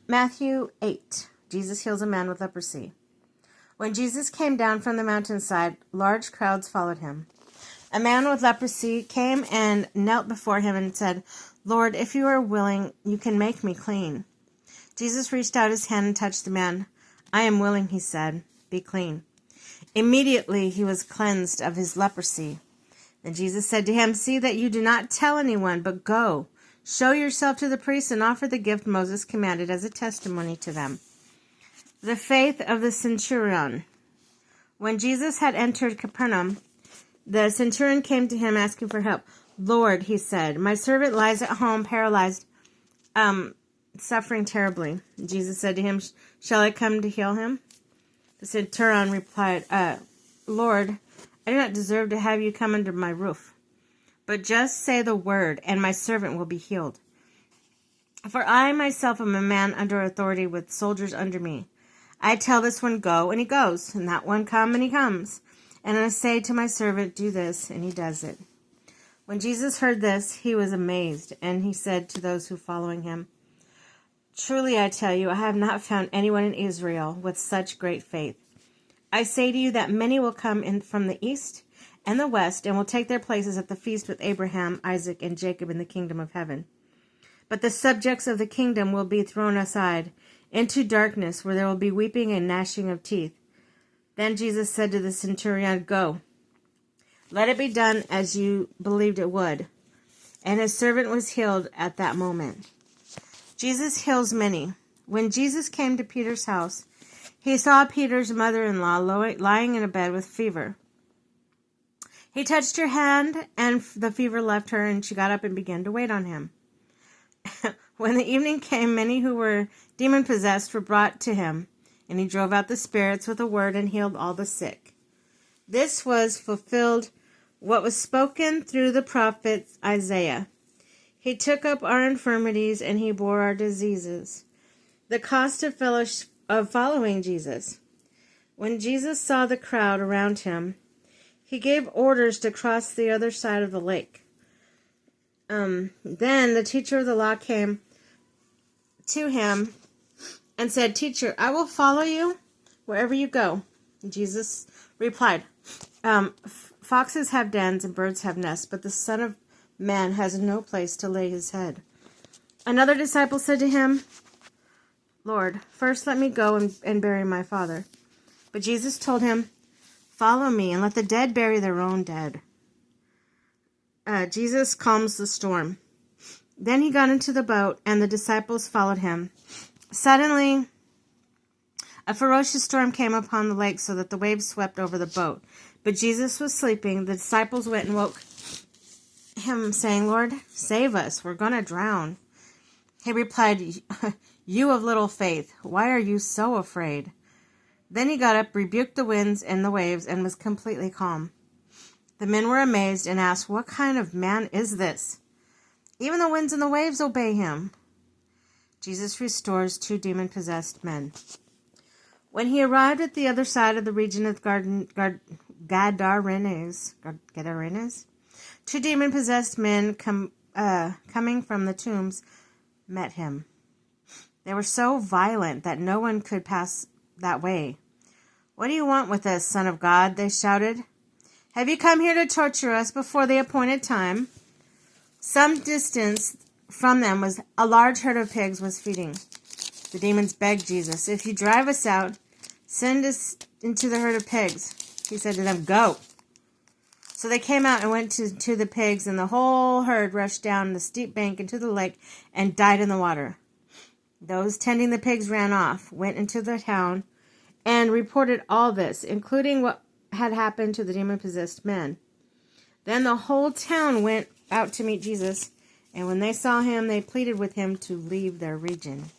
Matthew 8. Jesus heals a man with leprosy. When Jesus came down from the mountainside, large crowds followed him. A man with leprosy came and knelt before him and said, "Lord, if you are willing, you can make me clean." Jesus reached out his hand and touched the man. "I am willing," he said. "Be clean." Immediately he was cleansed of his leprosy. Then Jesus said to him, "See that you do not tell anyone, but go, show yourself to the priests and offer the gift Moses commanded as a testimony to them." The faith of the centurion. When Jesus had entered Capernaum, the centurion came to him asking for help. "Lord," he said, "my servant lies at home paralyzed, suffering terribly." Jesus said to him, "Shall I come to heal him?" The centurion replied, "Lord, I do not deserve to have you come under my roof, but just say the word, and my servant will be healed. For I myself am a man under authority with soldiers under me. I tell this one, 'Go,' and he goes, and that one, 'Come,' and he comes. And I say to my servant, 'Do this,' and he does it." When Jesus heard this, he was amazed, and he said to those who following him, "Truly I tell you, I have not found anyone in Israel with such great faith. I say to you that many will come in from the east and the west and will take their places at the feast with Abraham, Isaac, and Jacob in the kingdom of heaven. But the subjects of the kingdom will be thrown aside into darkness, where there will be weeping and gnashing of teeth." Then Jesus said to the centurion, "Go, let it be done as you believed it would." And his servant was healed at that moment. Jesus heals many. When Jesus came to Peter's house, he saw Peter's mother-in-law lying in a bed with fever. He touched her hand, and the fever left her, and she got up and began to wait on him. When the evening came, many who were demon-possessed were brought to him, and he drove out the spirits with a word and healed all the sick. This was fulfilled what was spoken through the prophet Isaiah. "He took up our infirmities and he bore our diseases." The cost of following Jesus. When Jesus saw the crowd around him, he gave orders to cross the other side of the lake. Then the teacher of the law came to him and said, "Teacher, I will follow you wherever you go." Jesus replied, "Foxes have dens and birds have nests, but the Son of Man has no place to lay his head." Another disciple said to him, "Lord, first let me go and bury my father." But Jesus told him, "Follow me and let the dead bury their own dead." Jesus calms the storm. Then he got into the boat, and the disciples followed him. Suddenly, a ferocious storm came upon the lake so that the waves swept over the boat. But Jesus was sleeping. The disciples went and woke him, saying, "Lord, save us. We're going to drown." He replied, "You of little faith, why are you so afraid?" Then he got up, rebuked the winds and the waves, and was completely calm. The men were amazed and asked, "What kind of man is this? Even the winds and the waves obey him." Jesus restores 2 demon-possessed men. When he arrived at the other side of the region of Gadarenes, 2 demon-possessed men coming from the tombs met him. They were so violent that no one could pass that way. "What do you want with us, Son of God?" they shouted. "Have you come here to torture us before the appointed time?" Some distance from them was a large herd of pigs was feeding. The demons begged Jesus, "If you drive us out, send us into the herd of pigs." He said to them, "Go." So they came out and went to the pigs, and the whole herd rushed down the steep bank into the lake and died in the water. Those tending the pigs ran off, went into the town, and reported all this, including what had happened to the demon-possessed men. Then the whole town went out to meet Jesus, and when they saw him, they pleaded with him to leave their region.